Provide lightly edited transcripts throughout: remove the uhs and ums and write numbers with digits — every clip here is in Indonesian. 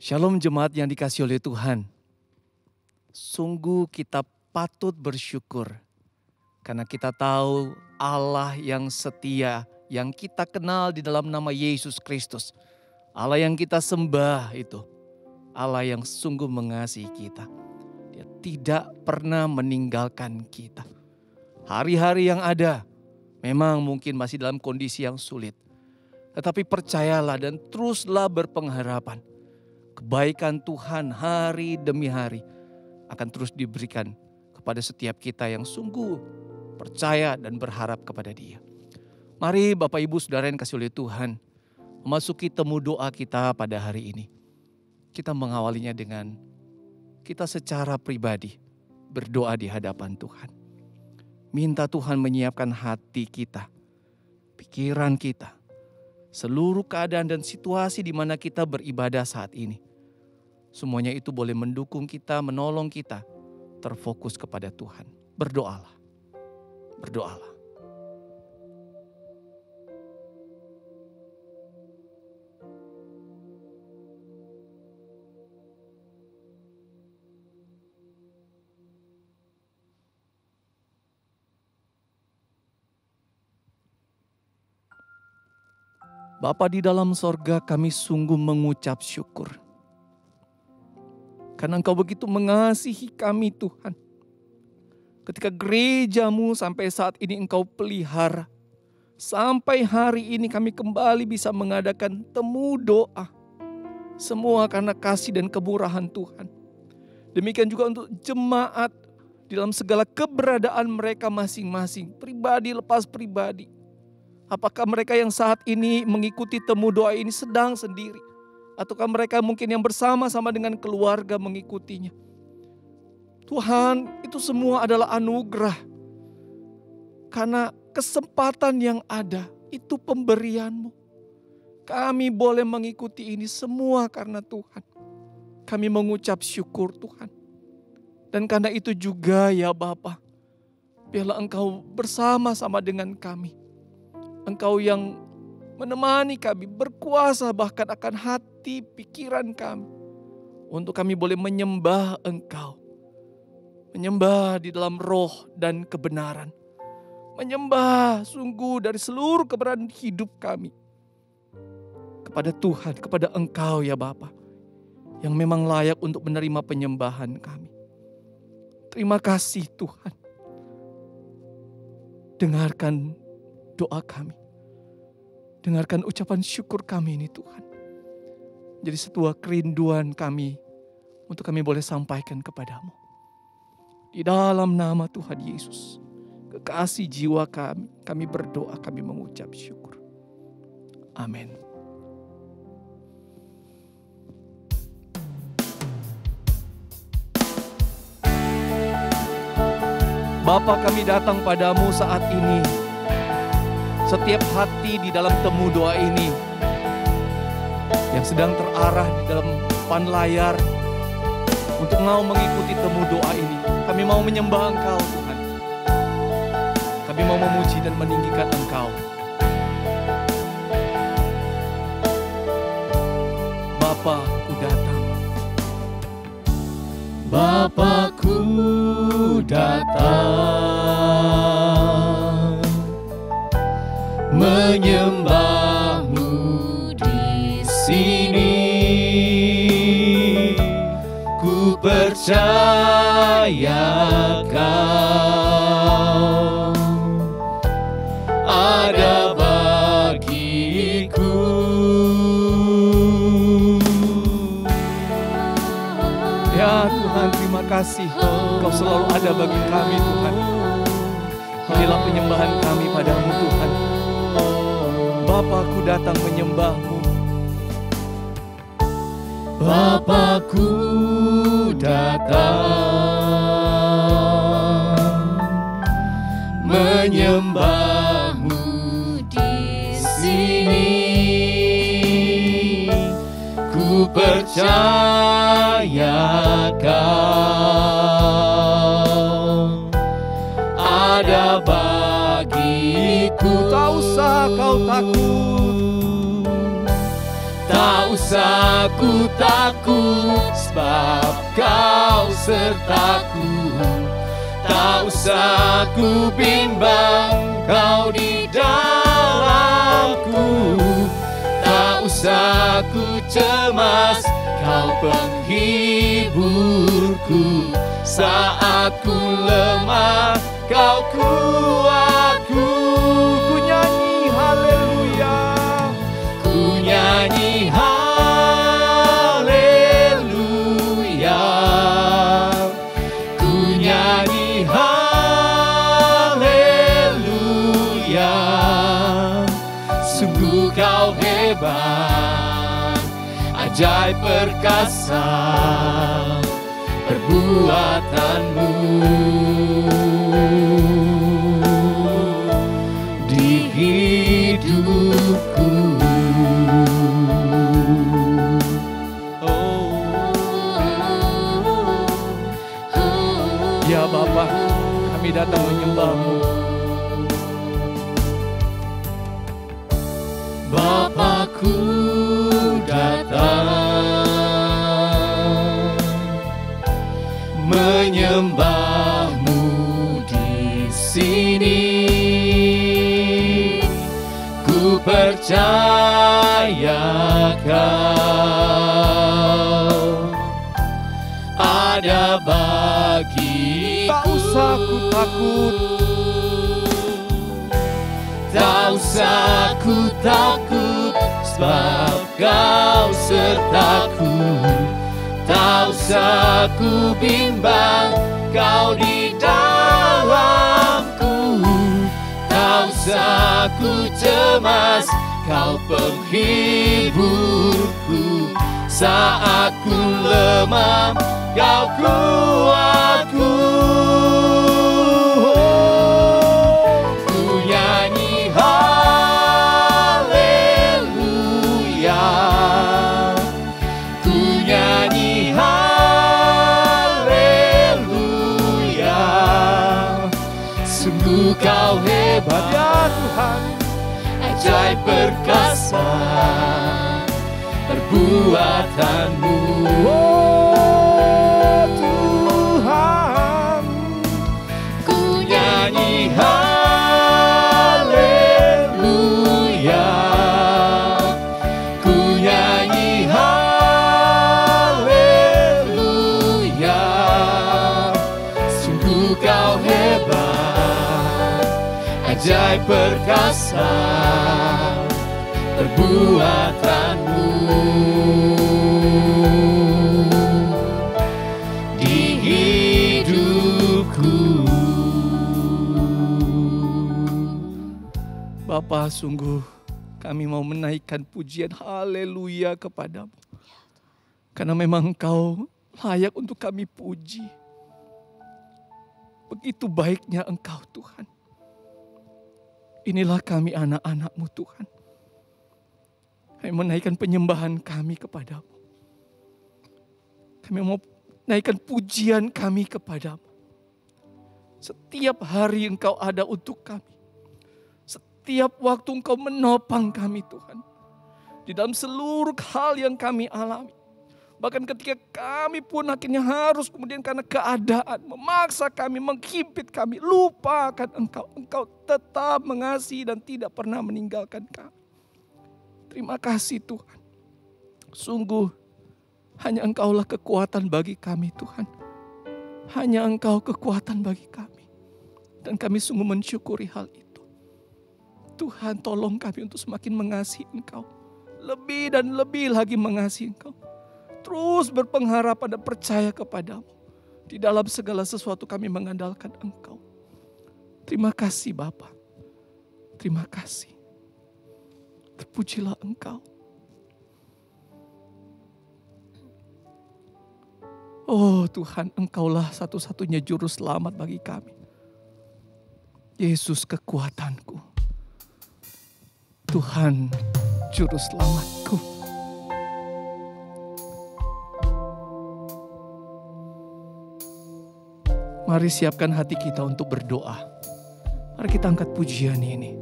Shalom jemaat yang dikasihi oleh Tuhan. Sungguh kita patut bersyukur karena kita tahu Allah yang setia, yang kita kenal di dalam nama Yesus Kristus. Allah yang kita sembah itu, Allah yang sungguh mengasihi kita. Dia tidak pernah meninggalkan kita. Hari-hari yang ada memang mungkin masih dalam kondisi yang sulit. Tetapi percayalah dan teruslah berpengharapan. Kebaikan Tuhan hari demi hari akan terus diberikan kepada setiap kita yang sungguh percaya dan berharap kepada Dia. Mari Bapak Ibu Saudara yang kasih oleh Tuhan, memasuki temu doa kita pada hari ini. Kita mengawalinya dengan kita secara pribadi berdoa di hadapan Tuhan. Minta Tuhan menyiapkan hati kita, pikiran kita, seluruh keadaan dan situasi di mana kita beribadah saat ini. Semuanya itu boleh mendukung kita, menolong kita terfokus kepada Tuhan. Berdoalah. Berdoalah. Bapa di dalam sorga, kami sungguh mengucap syukur. Karena Engkau begitu mengasihi kami Tuhan. Ketika gerejamu sampai saat ini Engkau pelihara. Sampai hari ini kami kembali bisa mengadakan temu doa. Semua karena kasih dan kemurahan Tuhan. Demikian juga untuk jemaat di dalam segala keberadaan mereka masing-masing. Pribadi lepas pribadi. Apakah mereka yang saat ini mengikuti temu doa ini sedang sendiri? Ataukah mereka mungkin yang bersama-sama dengan keluarga mengikutinya? Tuhan, itu semua adalah anugerah. Karena kesempatan yang ada, itu pemberian-Mu. Kami boleh mengikuti ini semua karena Tuhan. Kami mengucap syukur Tuhan. Dan karena itu juga ya Bapa, biarlah Engkau bersama-sama dengan kami. Engkau yang menemani kami, berkuasa bahkan akan hati pikiran kami. Untuk kami boleh menyembah Engkau. Menyembah di dalam roh dan kebenaran. Menyembah sungguh dari seluruh keberadaan hidup kami. Kepada Tuhan, kepada Engkau ya Bapa. Yang memang layak untuk menerima penyembahan kami. Terima kasih Tuhan. Dengarkan doa kami. Dengarkan ucapan syukur kami ini Tuhan. Jadi sebuah kerinduan kami untuk kami boleh sampaikan kepadamu. Di dalam nama Tuhan Yesus, kekasih jiwa kami berdoa, kami mengucap syukur. Amin. Bapa, kami datang padamu saat ini. Setiap hati di dalam temu doa ini yang sedang terarah di dalam depan layar untuk mau mengikuti temu doa ini. Kami mau menyembah Engkau Tuhan. Kami mau memuji dan meninggikan Engkau. Bapa, ku datang. Bapa-Ku datang menyembah-Mu di sini. Ku percaya Kau ada bagiku. Ya Tuhan, terima kasih. Kau selalu ada bagi kami Tuhan. Inilah penyembahan kami padamu Tuhan. Bapa, ku datang menyembah-Mu. Bapa-Ku datang menyembah-Mu di sini. Ku percaya Kau ada bagiku. Tak usah kau takut. Tak usah usah ku takut, sebab Kau sertaku. Tak usah ku bimbang, Kau di dalamku. Tak usah ku cemas, Kau penghiburku. Saat ku lemah, Kau kuatku. Ku nyanyi haleluya, Ku nyanyi haleluya, ku nyanyi haleluya. Sungguh Kau hebat, ajaib perkasa perbuatanmu di hidupku. ya Bapa, kami datang menyembah-Mu. Bapakku datang menyembah-Mu di sini. Ku percaya Kau ada bagiku. Tak usah ku takut, tak usah ku takut, sebab Kau sertaku. Tak usah ku bimbang, Kau di dalamku. Tak usah ku cemas, Kau penghiburku. Saat ku lemah, Kau kuatku. Ku nyanyi haleluya, ku nyanyi haleluya. Sungguh Kau hebat ya Tuhan. ajaib perkasa perbuatanmu. Oh Tuhan, Ku nyanyi haleluya, ku nyanyi haleluya. Sungguh Kau hebat, ajaib perkasa perbuatanmu di hidupku. Bapa, sungguh kami mau menaikkan pujian haleluya kepada-Mu. Karena memang Engkau layak untuk kami puji. Begitu baiknya Engkau Tuhan. Inilah kami anak-anak-Mu Tuhan. Kami menaikkan penyembahan kami kepada-Mu. Kami mau naikkan pujian kami kepada-Mu. Setiap hari Engkau ada untuk kami. Setiap waktu Engkau menopang kami Tuhan. Di dalam seluruh hal yang kami alami. Bahkan ketika kami pun akhirnya harus kemudian karena keadaan memaksa kami, menghimpit kami, lupakan Engkau. Engkau tetap mengasihi dan tidak pernah meninggalkan kami. Terima kasih Tuhan. Sungguh hanya Engkaulah kekuatan bagi kami Tuhan. Hanya Engkau kekuatan bagi kami. Dan kami sungguh mensyukuri hal itu. Tuhan, tolong kami untuk semakin mengasihi Engkau. Lebih dan lebih lagi mengasihi Engkau. Terus berpengharap dan percaya kepada-Mu. Di dalam segala sesuatu kami mengandalkan Engkau. Terima kasih Bapa. Terima kasih. Terpujilah Engkau. Oh Tuhan, Engkaulah satu-satunya juru selamat bagi kami. Yesus kekuatanku. Tuhan juru selamatku. Mari siapkan hati kita untuk berdoa. Mari kita angkat pujian ini.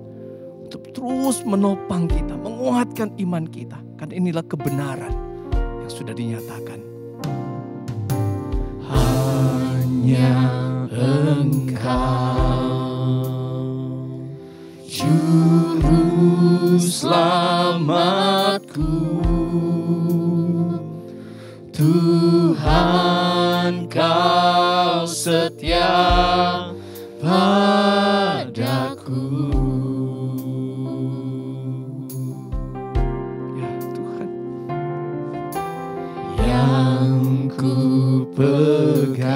Untuk terus menopang kita, menguatkan iman kita. Karena inilah kebenaran. sudah dinyatakan. Hanya Engkau Juru Selamatku, Tuhan Kau setia padaku. Ya Tuhan, yang ku pegang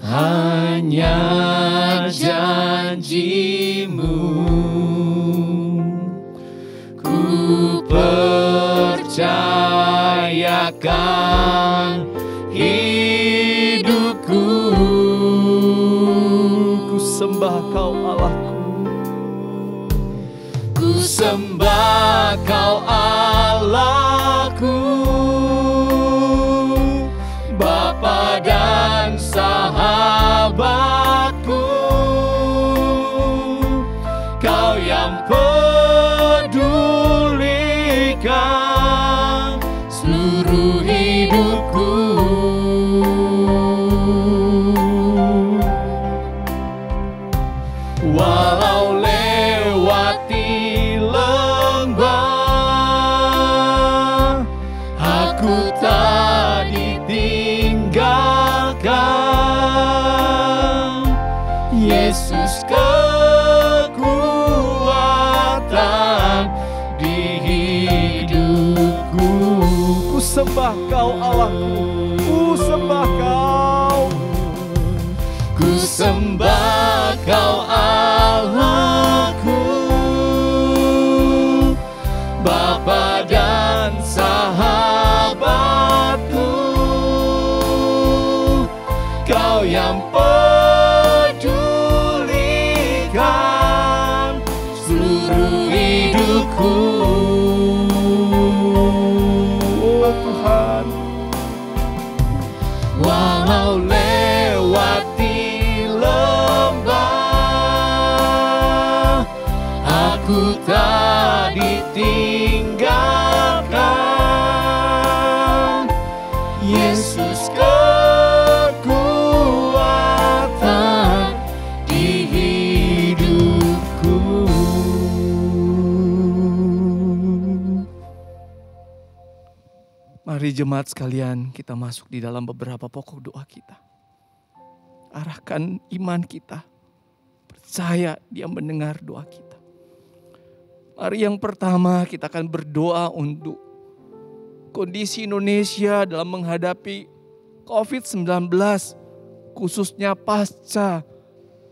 hanya janji-Mu, ku percayakan hidupku. ku sembah Kau Allahku, Ku sembah Kau Allahku, Bapa dan sahabatku, Kau yang pedulikan seluruh hidupku. Walau lewati lembah, aku tak ditinggalkan. Yesus kekuatan di hidupku. ku sembah Kau Allahku, ku sembah Kau. Ku sembah Kau Allahku, Bapa dan sahabatku, Kau yang pedulikan seluruh hidupku. Oh Tuhan, Walau lewati lembah, aku tak ditinggalkan. Yesus kekuatan di hidupku. mari jemaat sekalian, kita masuk di dalam beberapa pokok doa kita. Arahkan iman kita, percaya Dia mendengar doa kita. Mari yang pertama kita akan berdoa untuk kondisi Indonesia dalam menghadapi COVID-19, khususnya pasca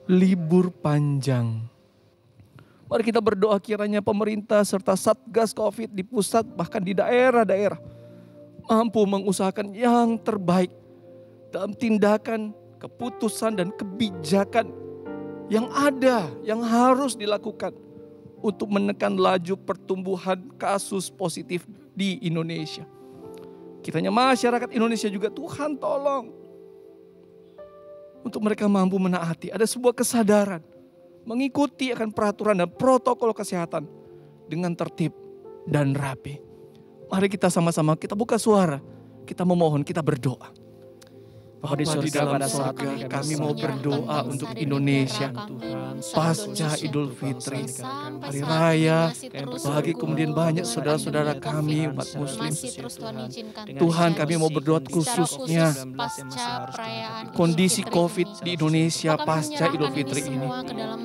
libur panjang. Mari kita berdoa kiranya pemerintah serta Satgas COVID di pusat bahkan di daerah-daerah mampu mengusahakan yang terbaik dalam tindakan, keputusan dan kebijakan yang ada, yang harus dilakukan untuk menekan laju pertumbuhan kasus positif di Indonesia. Kiranya masyarakat Indonesia juga Tuhan tolong untuk mereka mampu menaati, ada sebuah kesadaran mengikuti akan peraturan dan protokol kesehatan dengan tertib dan rapi. Mari kita sama-sama kita buka suara, kita memohon, kita berdoa. Bapa di dalam surga, kami mau berdoa untuk Indonesia pasca Idul Fitri, hari raya, bagi kemudian banyak saudara-saudara kami umat Muslim. Tuhan, kami mau berdoa khususnya kondisi COVID di Indonesia pasca Idul Fitri ini.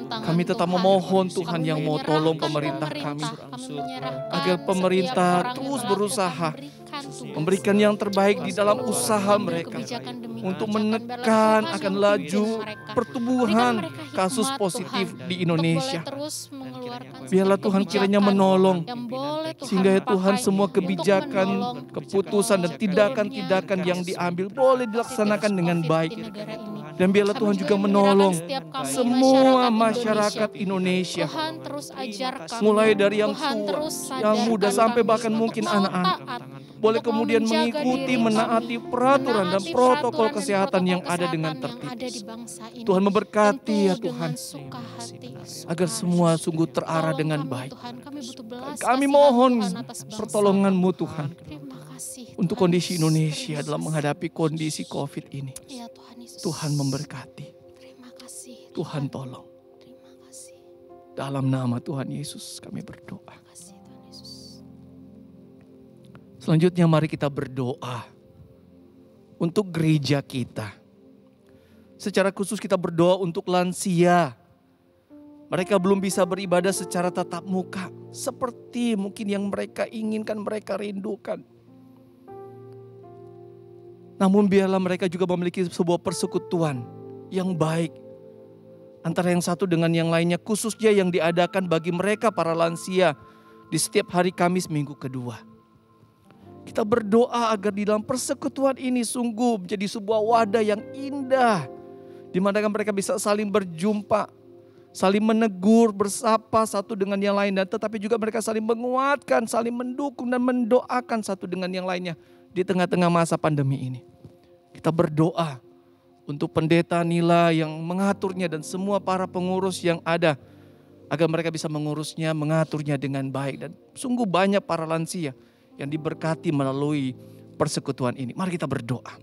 Kami tetap memohon Tuhan yang mau tolong pemerintah kami, agar pemerintah terus berusaha memberikan yang terbaik di dalam usaha mereka untuk menekan akan laju pertumbuhan kasus positif di Indonesia. Biarlah Tuhan kiranya menolong, sehingga ya Tuhan semua kebijakan, keputusan dan tindakan-tindakan yang diambil boleh dilaksanakan dengan baik. Dan biarlah Tuhan juga menolong semua masyarakat Indonesia. Tuhan terus ajar kami. Mulai dari yang Tuhan tua, terus yang muda, sadarkan sampai kami bahkan untuk mungkin mau anak-anak. taat, Boleh untuk mau kemudian menjaga mengikuti, diri menaati kami, peraturan dan menaati protokol peraturan dan kesehatan yang protokol ada dengan kesehatan yang tertib. ada di bangsa ini. Tuhan memberkati Tentu ya Tuhan, dengan suka hati, agar semua sungguh terarah Tolong dengan kami, baik. Tuhan, kami butuh belas Kami kasihan mohon Tuhan atas bangsa pertolongan-Mu kami. Tuhan, Terima kasih untuk Tuhan kondisi Yesus. Indonesia Terima dalam kasih. menghadapi kondisi COVID ini. Ya Tuhan Yesus. Tuhan memberkati, Terima kasih. Tuhan tolong. Terima kasih. Dalam nama Tuhan Yesus kami berdoa. Terima kasih Tuhan Yesus. Selanjutnya mari kita berdoa untuk gereja kita. Secara khusus kita berdoa untuk lansia. Mereka belum bisa beribadah secara tatap muka seperti mungkin yang mereka inginkan, mereka rindukan. Namun biarlah mereka juga memiliki sebuah persekutuan yang baik antara yang satu dengan yang lainnya, khususnya yang diadakan bagi mereka para lansia di setiap hari Kamis minggu kedua. Kita berdoa agar di dalam persekutuan ini sungguh menjadi sebuah wadah yang indah, di mana mereka bisa saling berjumpa, saling menegur, bersapa satu dengan yang lain, dan tetapi juga mereka saling menguatkan, saling mendukung dan mendoakan satu dengan yang lainnya di tengah-tengah masa pandemi ini. Kita berdoa untuk pendeta Nila yang mengaturnya dan semua para pengurus yang ada, agar mereka bisa mengurusnya, mengaturnya dengan baik. Dan sungguh banyak para lansia yang diberkati melalui persekutuan ini. Mari kita berdoa.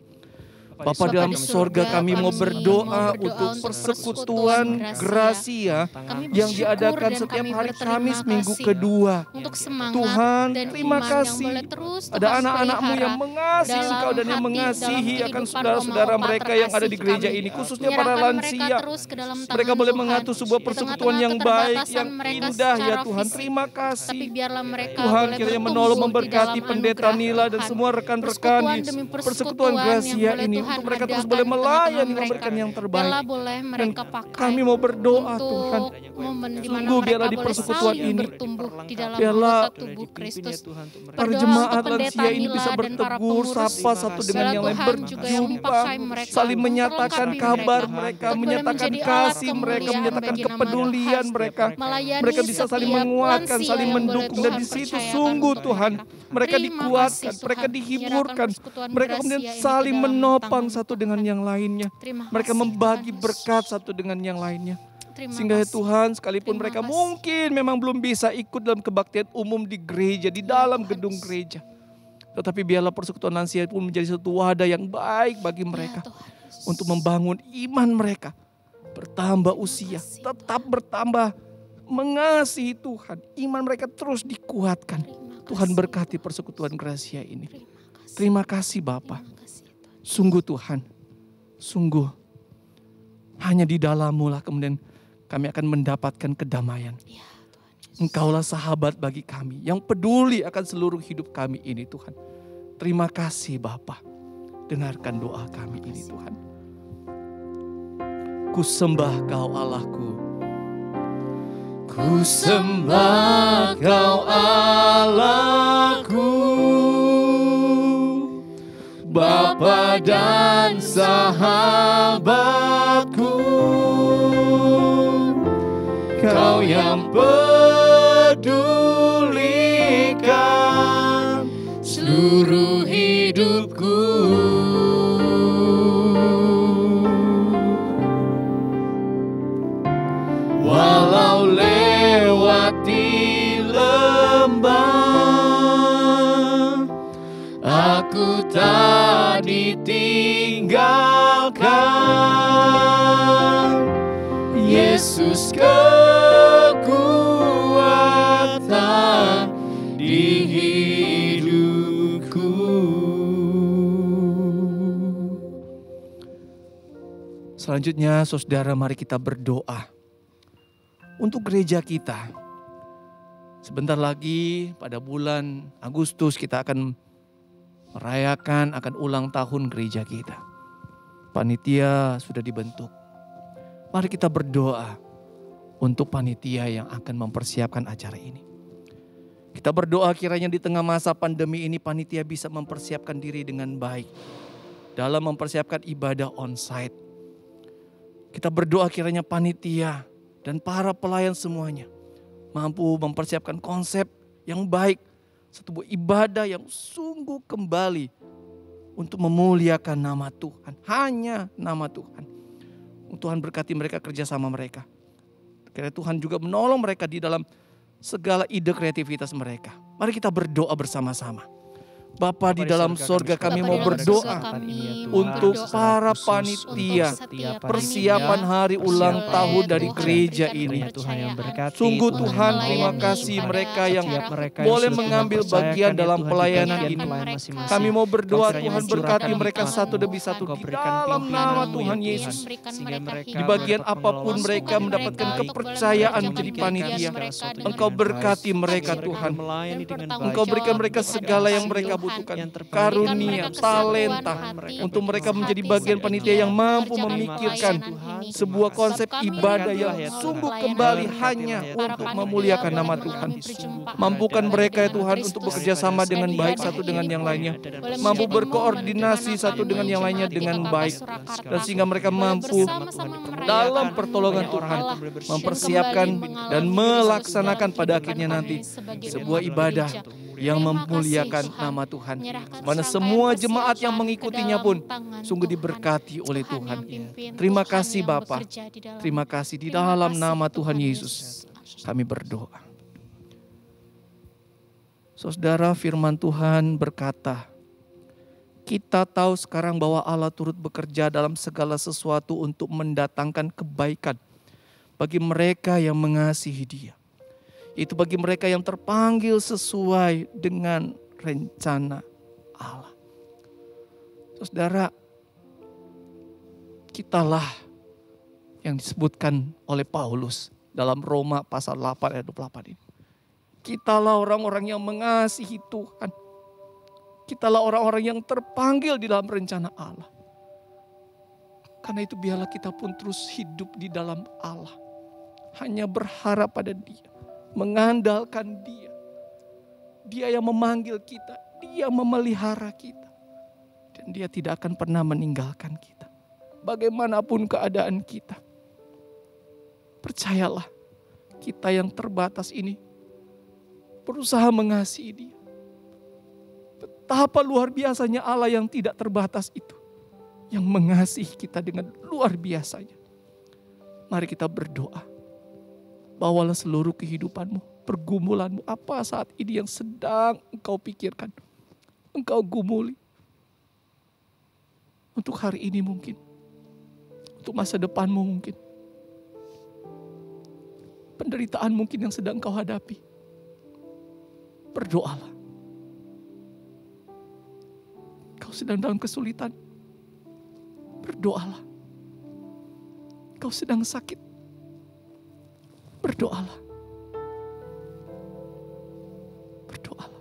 Bapa dalam sorga, kami mau berdoa untuk persekutuan Gracia yang diadakan setiap hari Kamis minggu kedua. Untuk semangat Tuhan, dan terima iman kasih. yang boleh terus Ada Tuhan anak-anakmu pelihara yang mengasihi dalam Engkau dan yang hati, mengasihi dalam akan kehidupan saudara-saudara Oma-Opa mereka yang ada di terkasih gereja kami. ini, khususnya para Menyerahkan lansia. mereka terus ke dalam Mereka tangan boleh Tuhan. mengatur sebuah Di persekutuan yang tengah-tengah baik, keterbatasan yang mereka indah ya secara Tuhan. fisik. Terima Tapi kasih. biarlah mereka Tuhan boleh kiranya bertumbuh menolong di memberkati dalam pendeta anugerah Nila dan Tuhan. semua rekan-rekan Persekutuan di demi persekutuan yang Gracia boleh ini, Tuhan untuk mereka terus adakan boleh di tengah-tengah melayani, mereka. memberikan yang terbaik. Biarlah boleh Dan mereka pakai kami mau berdoa Tuhan, untuk momen di mana sungguh mereka biarlah di boleh persekutuan saling ini, bertumbuh di dalam biarlah anggota tubuh Kristus. para Berdoa jemaat untuk pendeta lansia ini Nila bisa dan para bertegur, pengurus. sapa satu dengan Biarlah yang lain, Tuhan juga yang berjumpa, memakai mereka, saling menyatakan memperlengkapi kabar mereka, mereka, untuk boleh menyatakan menjadi alat kasih mereka, kemuliaan menyatakan bagi nama kepedulian Tuhan. mereka. Melayani Mereka bisa saling setiap menguatkan, lansia saling yang boleh mendukung, dan Tuhan di situ percayakan sungguh untuk Tuhan mereka Terima dikuatkan, kasih, mereka Tuhan. dihiburkan, Menyerahkan persekutuan mereka kemudian Gracia ini saling ke dalam menopang tangan satu Tuhan. dengan yang lainnya. Terima Mereka kasih, membagi Tuhan Yesus. berkat satu dengan yang lainnya. Terima Sehingga ya kasih. Tuhan, sekalipun Terima mereka kasih. mungkin memang belum bisa ikut dalam kebaktian umum di gereja, di dalam Tuhan gedung Yesus. gereja, tetapi biarlah persekutuan lansia pun menjadi satu wadah yang baik bagi mereka, Ya, Tuhan Yesus. untuk membangun iman mereka, bertambah usia, kasih, tetap bertambah mengasihi Tuhan, iman mereka terus dikuatkan. Terima Tuhan kasih. berkati persekutuan Gracia ini. Terima kasih. Terima kasih Bapa. Terima kasih, Tuhan. Sungguh Tuhan, sungguh hanya di dalam-Mu lah kemudian kami akan mendapatkan kedamaian. Ya, Tuhan Yesus. Engkaulah sahabat bagi kami yang peduli akan seluruh hidup kami ini Tuhan. Terima kasih Bapa. Dengarkan doa kami ini Tuhan. Ku sembah Kau Allahku. Ku sembah Kau Allahku, Bapa dan sahabatku, Kau yang pedulikan seluruh hidupku. Walau lewati lembah, aku tak ditinggalkan. Yesus kekuatan di hidupku. Selanjutnya saudara, mari kita berdoa untuk gereja kita. Sebentar lagi pada bulan Agustus kita akan merayakan akan ulang tahun gereja kita. Panitia sudah dibentuk. Mari kita berdoa untuk panitia yang akan mempersiapkan acara ini. Kita berdoa kiranya di tengah masa pandemi ini panitia bisa mempersiapkan diri dengan baik dalam mempersiapkan ibadah onsite. Kita berdoa kiranya panitia dan para pelayan semuanya mampu mempersiapkan konsep yang baik, satu ibadah yang sungguh kembali untuk memuliakan nama Tuhan, hanya nama Tuhan. Tuhan berkati mereka, kerjasama mereka. Kiranya Tuhan juga menolong mereka di dalam segala ide kreativitas mereka. Mari kita berdoa bersama-sama. Bapa di dalam sorga, kami mau berdoa untuk para panitia persiapan hari ulang tahun dari gereja ini. Sungguh Tuhan, terima kasih mereka yang boleh mengambil bagian dalam pelayanan ini. Kami mau berdoa Tuhan berkati mereka satu demi satu di dalam nama Tuhan Yesus. Di bagian apapun mereka mendapatkan kepercayaan menjadi panitia, Engkau berkati mereka Tuhan. Engkau berikan mereka segala yang mereka butuhkan, karunia, talenta, untuk mereka menjadi bagian panitia yang mampu memikirkan sebuah konsep ibadah yang sungguh kembali hanya untuk memuliakan nama Tuhan. Mampukan mereka ya Tuhan untuk bekerja sama dengan baik satu dengan yang lainnya, mampu berkoordinasi satu dengan yang lainnya dengan baik, dan sehingga mereka mampu dalam pertolongan Tuhan mempersiapkan dan melaksanakan pada akhirnya nanti sebuah ibadah yang memuliakan nama Tuhan. Mana semua jemaat yang mengikutinya pun sungguh diberkati oleh Tuhan. Terima kasih Bapa. Terima kasih di dalam nama Tuhan Yesus kami berdoa. Saudara, firman Tuhan berkata, kita tahu sekarang bahwa Allah turut bekerja dalam segala sesuatu untuk mendatangkan kebaikan bagi mereka yang mengasihi Dia. Itu bagi mereka yang terpanggil sesuai dengan rencana Allah. Saudara, kitalah yang disebutkan oleh Paulus dalam Roma pasal 8 ayat 28 ini. Kitalah orang-orang yang mengasihi Tuhan. Kitalah orang-orang yang terpanggil di dalam rencana Allah. Karena itu biarlah kita pun terus hidup di dalam Allah. Hanya berharap pada Dia. Mengandalkan Dia. Dia yang memanggil kita. Dia memelihara kita. Dan Dia tidak akan pernah meninggalkan kita. Bagaimanapun keadaan kita. Percayalah, kita yang terbatas ini berusaha mengasihi Dia. Betapa luar biasanya Allah yang tidak terbatas itu, yang mengasihi kita dengan luar biasanya. Mari kita berdoa. Bawalah seluruh kehidupanmu, pergumulanmu, apa saat ini yang sedang engkau pikirkan, engkau gumuli. Untuk hari ini mungkin, untuk masa depanmu mungkin. Penderitaan mungkin yang sedang engkau hadapi. Berdoalah. Kau sedang dalam kesulitan. Berdoalah. Kau sedang sakit. Berdoalah. Berdoalah.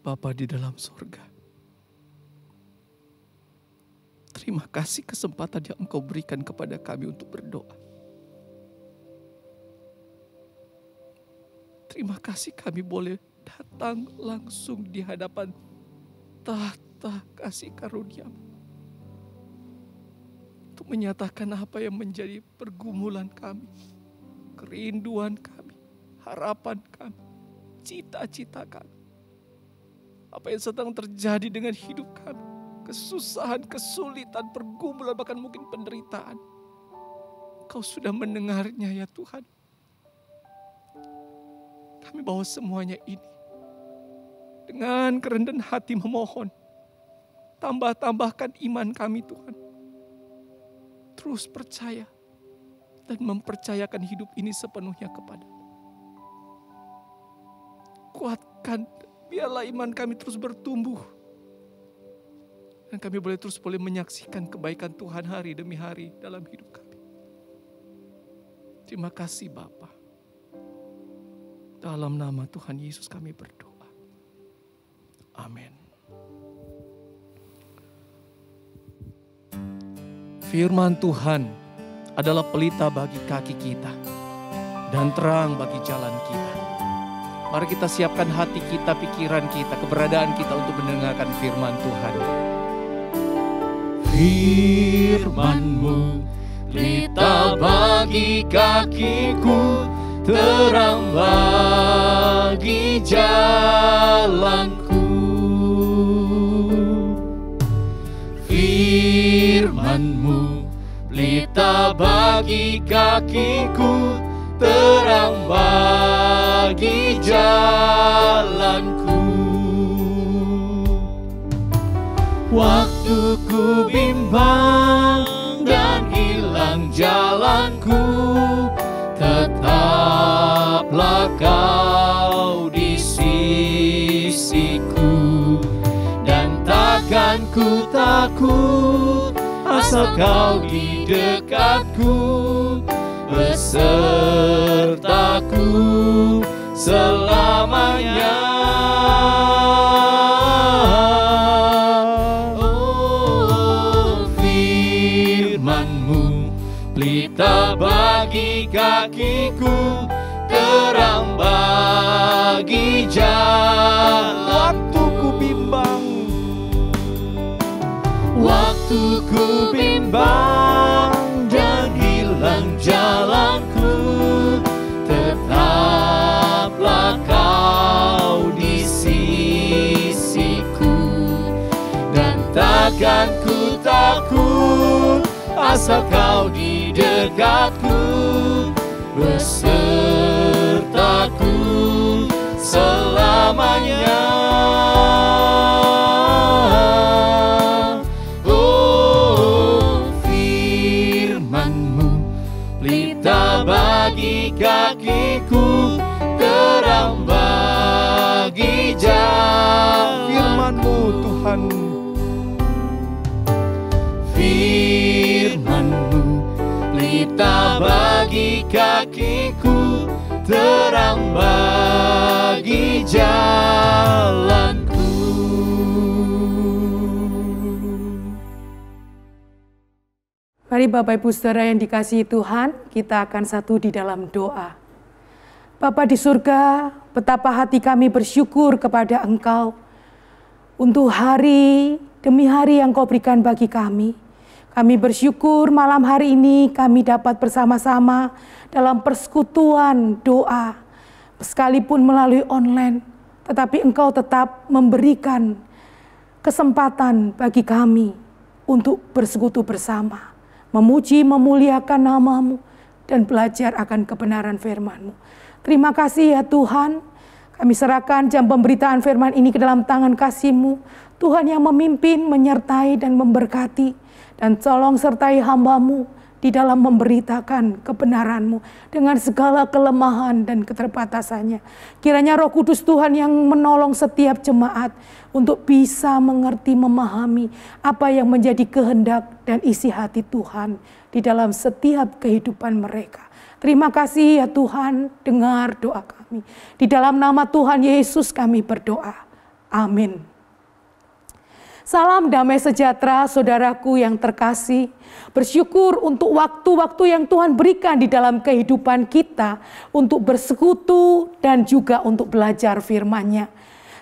Bapa di dalam surga, terima kasih kesempatan yang Engkau berikan kepada kami untuk berdoa. Terima kasih kami boleh datang langsung di hadapan tahta kasih karunia-Mu untuk menyatakan apa yang menjadi pergumulan kami, kerinduan kami, harapan kami, cita-cita kami. Apa yang sedang terjadi dengan hidup kami. Kesusahan, kesulitan, pergumulan, bahkan mungkin penderitaan. Kau sudah mendengarnya ya Tuhan. Kami bawa semuanya ini dengan kerendahan hati memohon. Tambahkan iman kami Tuhan. Terus percaya dan mempercayakan hidup ini sepenuhnya kepada-Mu. Kuatkan, biarlah iman kami terus bertumbuh. Dan kami boleh menyaksikan kebaikan Tuhan hari demi hari dalam hidup kami. Terima kasih Bapa. Dalam nama Tuhan Yesus kami berdoa. Amin. Firman Tuhan adalah pelita bagi kaki kita dan terang bagi jalan kita. Mari kita siapkan hati kita, pikiran kita, keberadaan kita untuk mendengarkan firman Tuhan. Firman-Mu pelita bagi kakiku, terang bagi jalanku. Firman-Mu pelita bagi kakiku, terang bagi jalanku. Waktu ku bimbang dan hilang jalanku, tetaplah Kau di sisiku. Dan takkan ku takut asal Kau di dekatku, besertaku selamanya. Oh, firman-Mu pelita bagi kakiku, terang bagi jalan. Waktu ku bimbang, waktu ku bimbang dan hilang jalanku, tetaplah Kau di sisiku. Dan takkan ku takut asal Kau di dekatku, besertaku selamanya. Oh, firman-Mu pelita bagi kakiku, terang bagi jalan. firman-Mu Tuhan. Firman-Mu pelita bagi kakiku, terang bagi jalanku. Mari Bapak Ibu Saudara yang dikasihi Tuhan, kita akan satu di dalam doa. Bapa di surga, betapa hati kami bersyukur kepada Engkau untuk hari demi hari yang Kau berikan bagi kami. Kami bersyukur malam hari ini kami dapat bersama-sama dalam persekutuan doa, sekalipun melalui online, tetapi Engkau tetap memberikan kesempatan bagi kami untuk bersekutu bersama, memuji, memuliakan nama-Mu, dan belajar akan kebenaran firman-Mu. Terima kasih ya Tuhan, kami serahkan jam pemberitaan firman ini ke dalam tangan kasih-Mu, Tuhan yang memimpin, menyertai, dan memberkati. Dan tolong sertai hamba-Mu di dalam memberitakan kebenaran-Mu dengan segala kelemahan dan keterbatasannya. Kiranya Roh Kudus Tuhan yang menolong setiap jemaat untuk bisa mengerti, memahami apa yang menjadi kehendak dan isi hati Tuhan di dalam setiap kehidupan mereka. Terima kasih ya Tuhan, dengar doa kami. Di dalam nama Tuhan Yesus kami berdoa. Amin. Salam damai sejahtera saudaraku yang terkasih. Bersyukur untuk waktu-waktu yang Tuhan berikan di dalam kehidupan kita untuk bersekutu dan juga untuk belajar firman-Nya.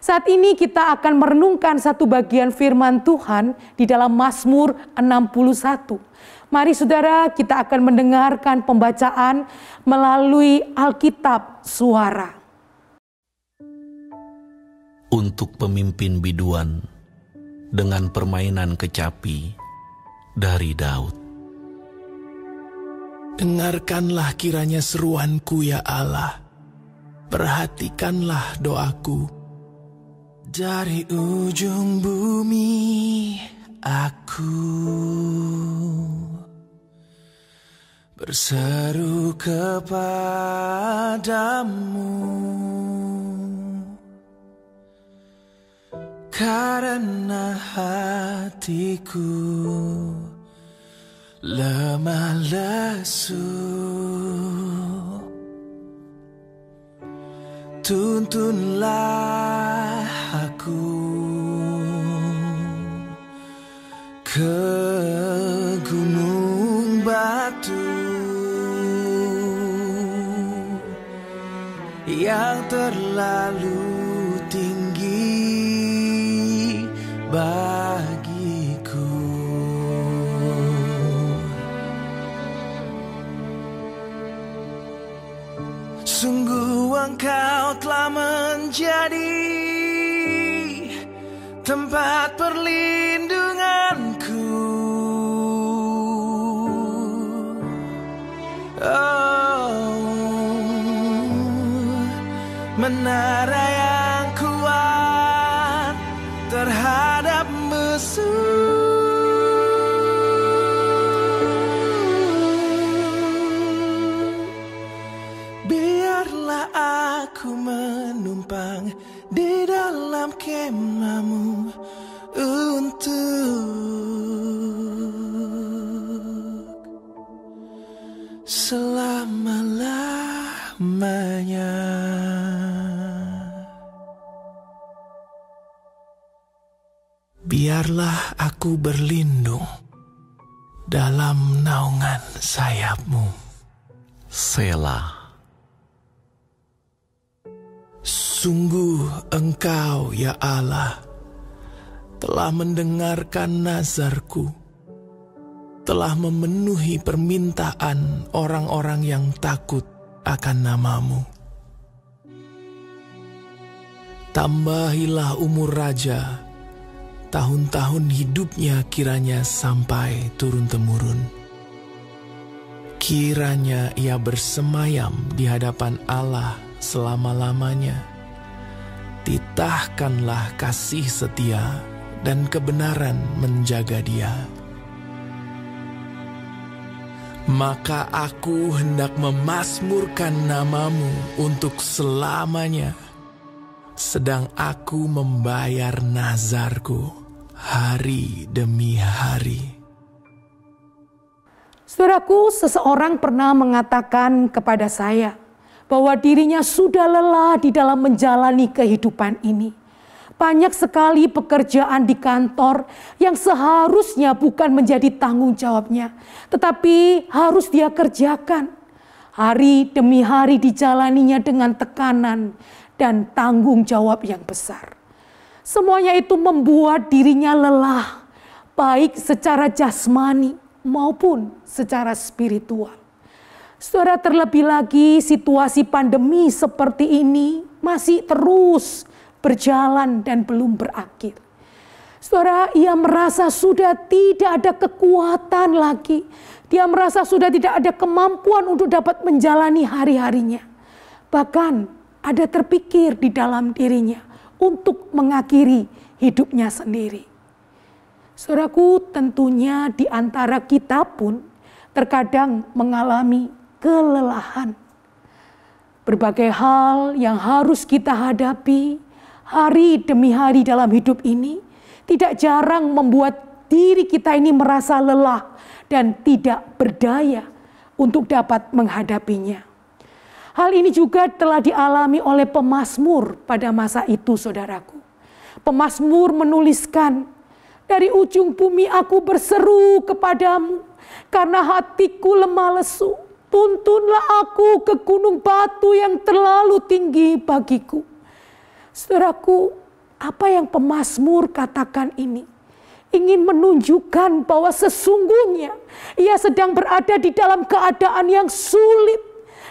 Saat ini kita akan merenungkan satu bagian firman Tuhan di dalam Mazmur 61. Mari saudara, kita akan mendengarkan pembacaan melalui Alkitab Suara. Untuk pemimpin biduan dengan permainan kecapi dari Daud. Dengarkanlah kiranya seruanku ya Allah. perhatikanlah doaku. Dari ujung bumi aku berseru kepadamu, karena hatiku lemah lesu. Tuntunlah aku ke gunung batu yang terlalu tinggi bagiku. Sungguh Engkau telah menjadi tempat perlindunganku. Menara yang kuat terhadap musuh. Biarlah aku menumpang di dalam kemahmu untuk selama-lamanya. Biarlah aku berlindung dalam naungan sayapmu. Selah. Sungguh Engkau, ya Allah, telah mendengarkan nazarku, telah memenuhi permintaan orang-orang yang takut akan nama-Mu. Tambahilah umur raja, tahun-tahun hidupnya kiranya sampai turun-temurun. Kiranya ia bersemayam di hadapan Allah selama-lamanya. Titahkanlah kasih setia dan kebenaran menjaga dia. Maka aku hendak memasmurkan nama-Mu untuk selamanya, sedang aku membayar nazarku hari demi hari. Saudaraku, seseorang pernah mengatakan kepada saya bahwa dirinya sudah lelah di dalam menjalani kehidupan ini. Banyak sekali pekerjaan di kantor yang seharusnya bukan menjadi tanggung jawabnya, tetapi harus dia kerjakan. Hari demi hari dijalaninya dengan tekanan dan tanggung jawab yang besar. Semuanya itu membuat dirinya lelah, baik secara jasmani maupun secara spiritual. Saudara, terlebih lagi situasi pandemi seperti ini masih terus berjalan dan belum berakhir. Saudara, ia merasa sudah tidak ada kekuatan lagi. Dia merasa sudah tidak ada kemampuan untuk dapat menjalani hari-harinya. Bahkan ada terpikir di dalam dirinya untuk mengakhiri hidupnya sendiri. Saudaraku, tentunya di antara kita pun terkadang mengalami kelelahan. Berbagai hal yang harus kita hadapi hari demi hari dalam hidup ini tidak jarang membuat diri kita ini merasa lelah dan tidak berdaya untuk dapat menghadapinya. Hal ini juga telah dialami oleh pemazmur pada masa itu, saudaraku. Pemazmur menuliskan, "Dari ujung bumi aku berseru kepadamu, karena hatiku lemah lesu. Tuntunlah aku ke gunung batu yang terlalu tinggi bagiku." Saudaraku, apa yang pemazmur katakan ini ingin menunjukkan bahwa sesungguhnya ia sedang berada di dalam keadaan yang sulit,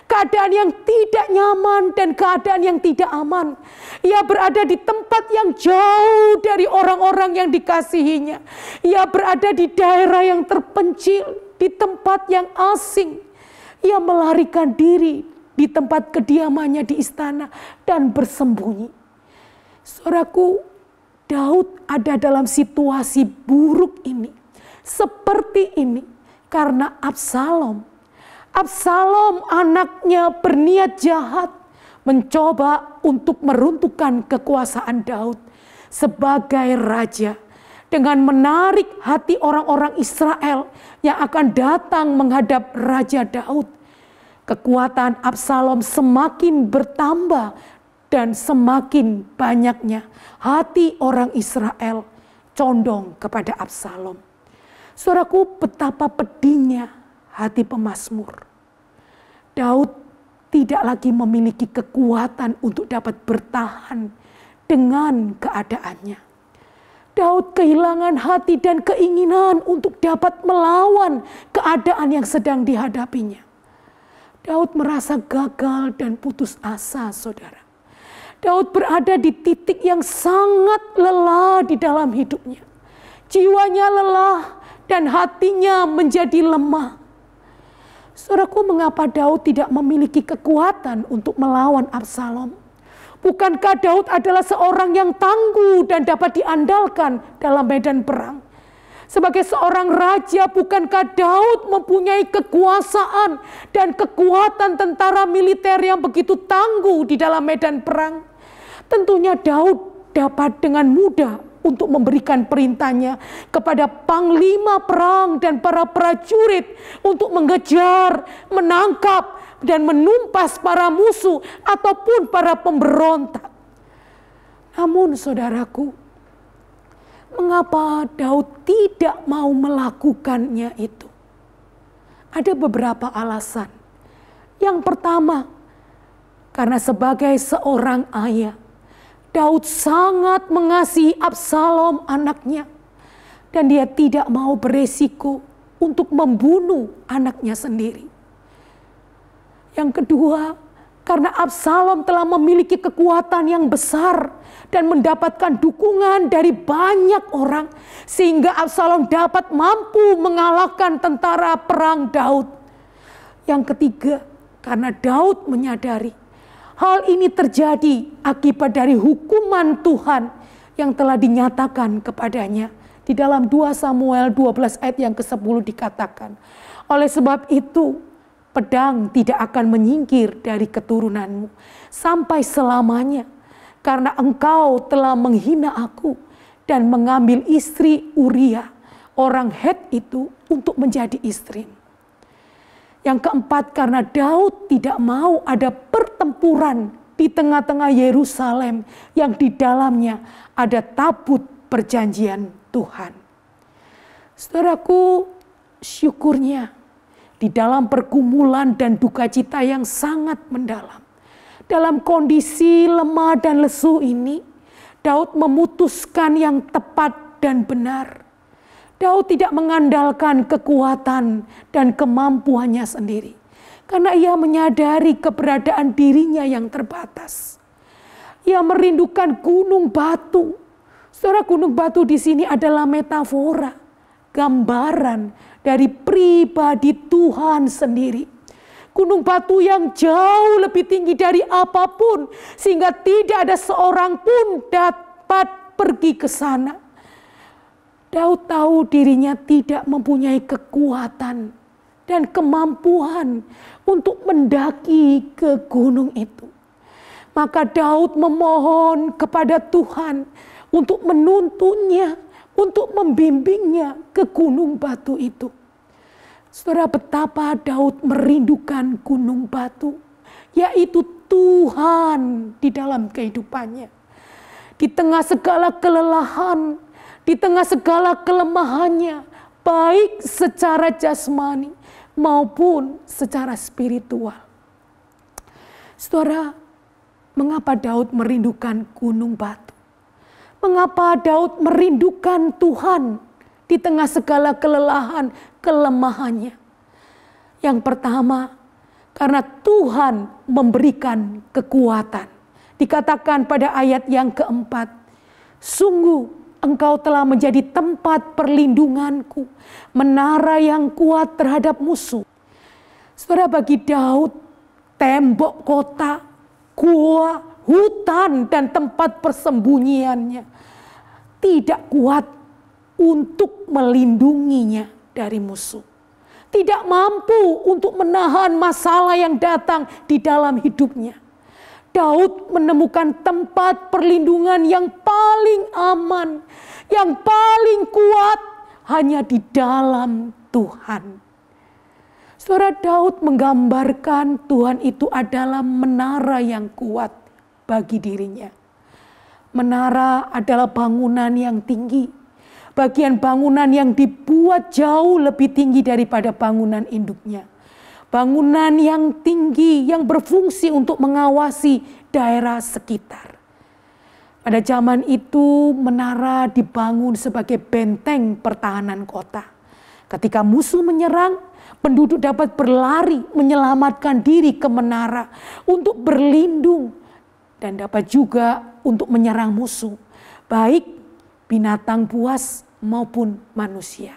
keadaan yang tidak nyaman dan keadaan yang tidak aman. Ia berada di tempat yang jauh dari orang-orang yang dikasihinya. Ia berada di daerah yang terpencil, di tempat yang asing. Ia melarikan diri di tempat kediamannya di istana dan bersembunyi. Saudaraku, Daud ada dalam situasi buruk ini, seperti ini karena Absalom. Absalom anaknya berniat jahat, mencoba untuk meruntuhkan kekuasaan Daud sebagai raja dengan menarik hati orang-orang Israel yang akan datang menghadap Raja Daud. Kekuatan Absalom semakin bertambah dan semakin banyaknya hati orang Israel condong kepada Absalom. Saudaraku, betapa pedihnya hati pemazmur. Daud tidak lagi memiliki kekuatan untuk dapat bertahan dengan keadaannya. Daud kehilangan hati dan keinginan untuk dapat melawan keadaan yang sedang dihadapinya. Daud merasa gagal dan putus asa, saudara. Daud berada di titik yang sangat lelah di dalam hidupnya. Jiwanya lelah dan hatinya menjadi lemah. Saudaraku, mengapa Daud tidak memiliki kekuatan untuk melawan Absalom? Bukankah Daud adalah seorang yang tangguh dan dapat diandalkan dalam medan perang? Sebagai seorang raja, bukankah Daud mempunyai kekuasaan dan kekuatan tentara militer yang begitu tangguh di dalam medan perang? Tentunya Daud dapat dengan mudah untuk memberikan perintahnya kepada panglima perang dan para prajurit untuk mengejar, menangkap, dan menumpas para musuh ataupun para pemberontak. Namun saudaraku, mengapa Daud tidak mau melakukannya itu? Ada beberapa alasan. Yang pertama, karena sebagai seorang ayah, Daud sangat mengasihi Absalom anaknya. Dan dia tidak mau beresiko untuk membunuh anaknya sendiri. Yang kedua, karena Absalom telah memiliki kekuatan yang besar dan mendapatkan dukungan dari banyak orang, sehingga Absalom dapat mampu mengalahkan tentara perang Daud. Yang ketiga, karena Daud menyadari hal ini terjadi akibat dari hukuman Tuhan yang telah dinyatakan kepadanya. Di dalam 2 Samuel 12 ayat yang ke-10 dikatakan, oleh sebab itu pedang tidak akan menyingkir dari keturunanmu sampai selamanya, karena engkau telah menghina aku dan mengambil istri Uria, orang Het itu, untuk menjadi istrimu. Yang keempat, karena Daud tidak mau ada pertempuran di tengah-tengah Yerusalem yang di dalamnya ada tabut perjanjian Tuhan. Saudaraku, syukurnya di dalam pergumulan dan duka cita yang sangat mendalam, dalam kondisi lemah dan lesu ini, Daud memutuskan yang tepat dan benar. Daud tidak mengandalkan kekuatan dan kemampuannya sendiri, karena ia menyadari keberadaan dirinya yang terbatas. Ia merindukan gunung batu. Saudara, gunung batu di sini adalah metafora, gambaran dari pribadi Tuhan sendiri. Gunung batu yang jauh lebih tinggi dari apapun, sehingga tidak ada seorang pun dapat pergi ke sana. Daud tahu dirinya tidak mempunyai kekuatan dan kemampuan untuk mendaki ke gunung itu. Maka Daud memohon kepada Tuhan untuk menuntunnya, untuk membimbingnya ke gunung batu itu. Saudara, betapa Daud merindukan gunung batu, yaitu Tuhan di dalam kehidupannya. Di tengah segala kelelahan, di tengah segala kelemahannya, baik secara jasmani maupun secara spiritual. Saudara, mengapa Daud merindukan gunung batu? Mengapa Daud merindukan Tuhan di tengah segala kelelahan, kelemahannya? Yang pertama, karena Tuhan memberikan kekuatan. Dikatakan pada ayat yang keempat, sungguh Engkau telah menjadi tempat perlindunganku, menara yang kuat terhadap musuh. Saudara, bagi Daud, tembok kota, gua, hutan, dan tempat persembunyiannya tidak kuat untuk melindunginya dari musuh. Tidak mampu untuk menahan masalah yang datang di dalam hidupnya. Daud menemukan tempat perlindungan yang paling aman, yang paling kuat hanya di dalam Tuhan. Saudara, Daud menggambarkan Tuhan itu adalah menara yang kuat bagi dirinya. Menara adalah bangunan yang tinggi, bagian bangunan yang dibuat jauh lebih tinggi daripada bangunan induknya. Bangunan yang tinggi yang berfungsi untuk mengawasi daerah sekitar. Pada zaman itu menara dibangun sebagai benteng pertahanan kota. Ketika musuh menyerang, penduduk dapat berlari menyelamatkan diri ke menara untuk berlindung dan dapat juga untuk menyerang musuh, baik binatang buas maupun manusia.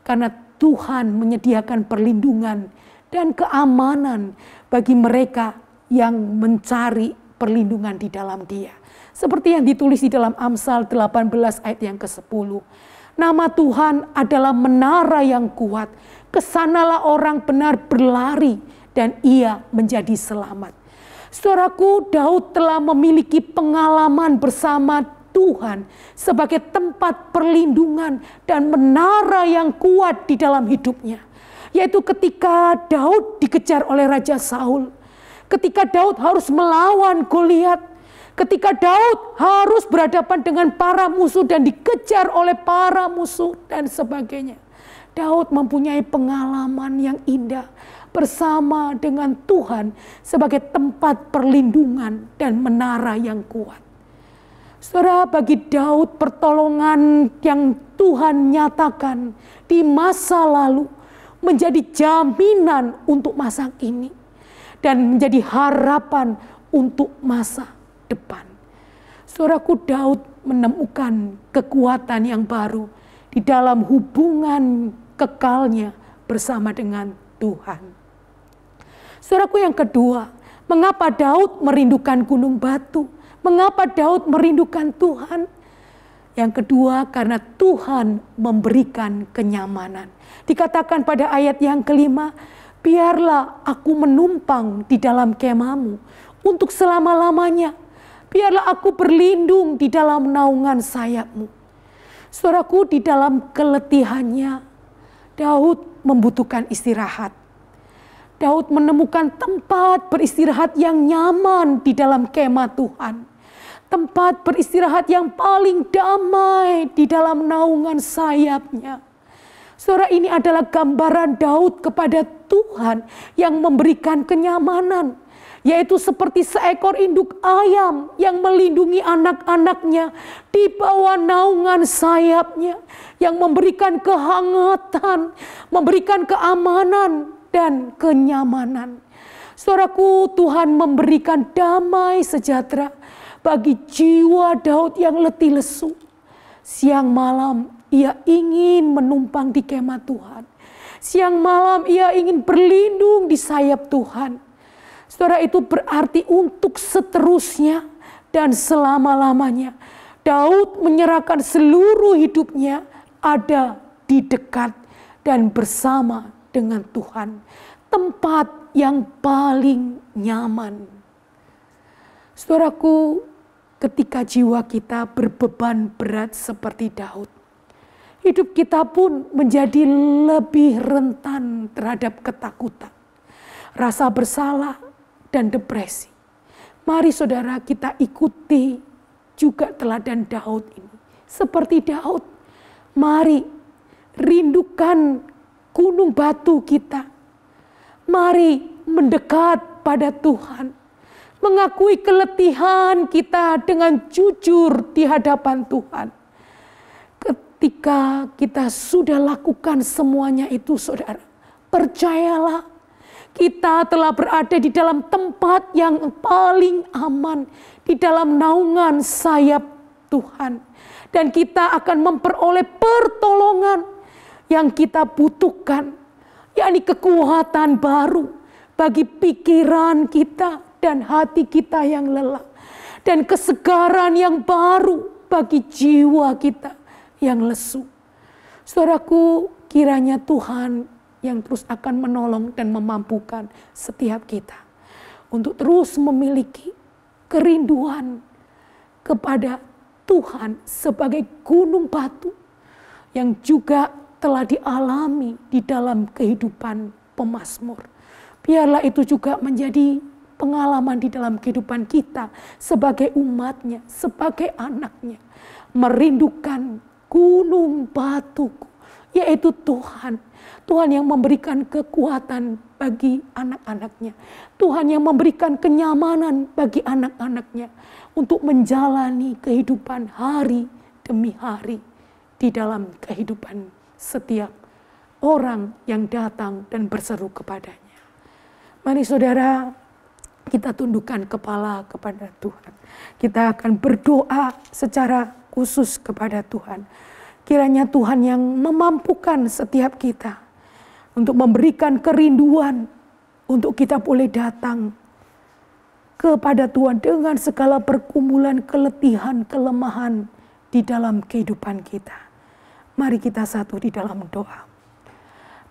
Karena Tuhan menyediakan perlindungan dan keamanan bagi mereka yang mencari perlindungan di dalam Dia. Seperti yang ditulis di dalam Amsal 18 ayat yang ke-10. Nama Tuhan adalah menara yang kuat. Kesanalah orang benar berlari dan ia menjadi selamat. Saudaraku, Daud telah memiliki pengalaman bersama Tuhan sebagai tempat perlindungan dan menara yang kuat di dalam hidupnya. Yaitu ketika Daud dikejar oleh Raja Saul. Ketika Daud harus melawan Goliat. Ketika Daud harus berhadapan dengan para musuh dan dikejar oleh para musuh dan sebagainya. Daud mempunyai pengalaman yang indah bersama dengan Tuhan sebagai tempat perlindungan dan menara yang kuat. Saudara, bagi Daud pertolongan yang Tuhan nyatakan di masa lalu menjadi jaminan untuk masa kini dan menjadi harapan untuk masa depan. Saudaraku, Daud menemukan kekuatan yang baru di dalam hubungan kekalnya bersama dengan Tuhan. Saudaraku, yang kedua, mengapa Daud merindukan gunung batu? Mengapa Daud merindukan Tuhan? Yang kedua, karena Tuhan memberikan kenyamanan. Dikatakan pada ayat yang kelima, biarlah aku menumpang di dalam kemahmu untuk selama-lamanya. Biarlah aku berlindung di dalam naungan sayapmu. Saudaraku, di dalam keletihannya, Daud membutuhkan istirahat. Daud menemukan tempat beristirahat yang nyaman di dalam kemah Tuhan. Tempat beristirahat yang paling damai di dalam naungan sayapnya. Saudara, ini adalah gambaran Daud kepada Tuhan yang memberikan kenyamanan. Yaitu seperti seekor induk ayam yang melindungi anak-anaknya di bawah naungan sayapnya. Yang memberikan kehangatan, memberikan keamanan dan kenyamanan. Saudaraku, Tuhan memberikan damai sejahtera bagi jiwa Daud yang letih lesu. Siang malam ia ingin menumpang di kemah Tuhan. Siang malam ia ingin berlindung di sayap Tuhan. Saudara, itu berarti untuk seterusnya dan selama-lamanya Daud menyerahkan seluruh hidupnya ada di dekat dan bersama dengan Tuhan. Tempat yang paling nyaman. Saudaraku, ketika jiwa kita berbeban berat seperti Daud, hidup kita pun menjadi lebih rentan terhadap ketakutan, rasa bersalah, dan depresi. Mari saudara, kita ikuti juga teladan Daud ini. Seperti Daud, mari rindukan gunung batu kita. Mari mendekat pada Tuhan. Mengakui keletihan kita dengan jujur di hadapan Tuhan. Ketika kita sudah lakukan semuanya itu, saudara, percayalah, kita telah berada di dalam tempat yang paling aman, di dalam naungan sayap Tuhan. Dan kita akan memperoleh pertolongan yang kita butuhkan, yakni kekuatan baru, bagi pikiran kita dan hati kita yang lelah, dan kesegaran yang baru bagi jiwa kita yang lesu. Saudaraku, kiranya Tuhan yang terus akan menolong dan memampukan setiap kita untuk terus memiliki kerinduan kepada Tuhan sebagai gunung batu yang juga telah dialami di dalam kehidupan pemazmur. Biarlah itu juga menjadi pengalaman di dalam kehidupan kita sebagai umatnya, sebagai anaknya. Merindukan gunung batuku, yaitu Tuhan. Tuhan yang memberikan kekuatan bagi anak-anaknya. Tuhan yang memberikan kenyamanan bagi anak-anaknya untuk menjalani kehidupan hari demi hari di dalam kehidupan setiap orang yang datang dan berseru kepadanya. Mari saudara, kita tundukkan kepala kepada Tuhan. Kita akan berdoa secara khusus kepada Tuhan. Kiranya Tuhan yang memampukan setiap kita untuk memberikan kerinduan untuk kita boleh datang kepada Tuhan dengan segala pergumulan, keletihan, kelemahan di dalam kehidupan kita. Mari kita satu di dalam doa.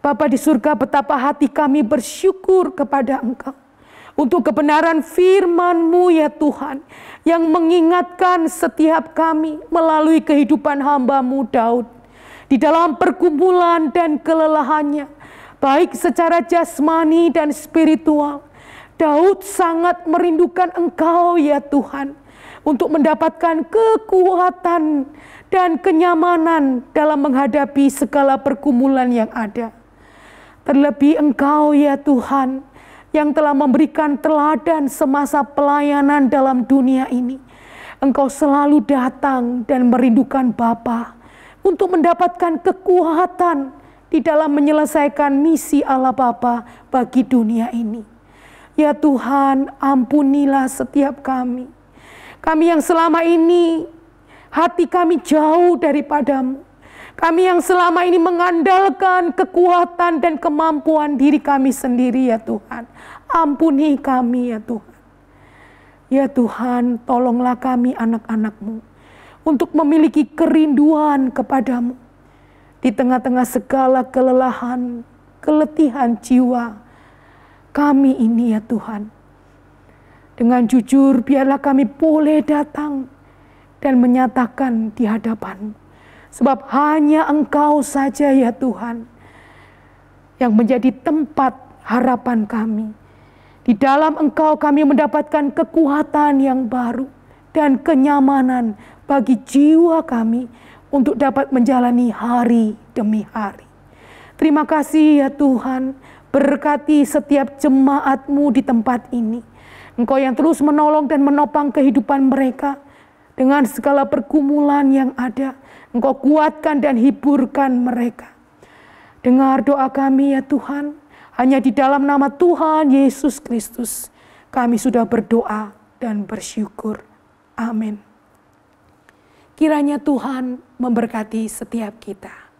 Bapa di surga, betapa hati kami bersyukur kepada Engkau untuk kebenaran firman-Mu ya Tuhan, yang mengingatkan setiap kami melalui kehidupan hamba-Mu Daud. Di dalam pergumulan dan kelelahannya, baik secara jasmani dan spiritual, Daud sangat merindukan Engkau ya Tuhan, untuk mendapatkan kekuatan dan kenyamanan dalam menghadapi segala pergumulan yang ada. Terlebih Engkau ya Tuhan, yang telah memberikan teladan semasa pelayanan dalam dunia ini. Engkau selalu datang dan merindukan Bapa untuk mendapatkan kekuatan di dalam menyelesaikan misi Allah Bapa bagi dunia ini. Ya Tuhan, ampunilah setiap kami. Kami yang selama ini hati kami jauh daripada-Mu. Kami yang selama ini mengandalkan kekuatan dan kemampuan diri kami sendiri ya Tuhan. Ampuni kami ya Tuhan. Ya Tuhan, tolonglah kami anak-anak-Mu untuk memiliki kerinduan kepada-Mu. Di tengah-tengah segala kelelahan, keletihan jiwa kami ini ya Tuhan. Dengan jujur biarlah kami boleh datang dan menyatakan di hadapan-Mu. Sebab hanya Engkau saja ya Tuhan yang menjadi tempat harapan kami. Di dalam Engkau kami mendapatkan kekuatan yang baru dan kenyamanan bagi jiwa kami untuk dapat menjalani hari demi hari. Terima kasih ya Tuhan, berkati setiap jemaat-Mu di tempat ini. Engkau yang terus menolong dan menopang kehidupan mereka dengan segala pergumulan yang ada. Engkau kuatkan dan hiburkan mereka. Dengar doa kami ya Tuhan. Hanya di dalam nama Tuhan Yesus Kristus kami sudah berdoa dan bersyukur. Amin. Kiranya Tuhan memberkati setiap kita.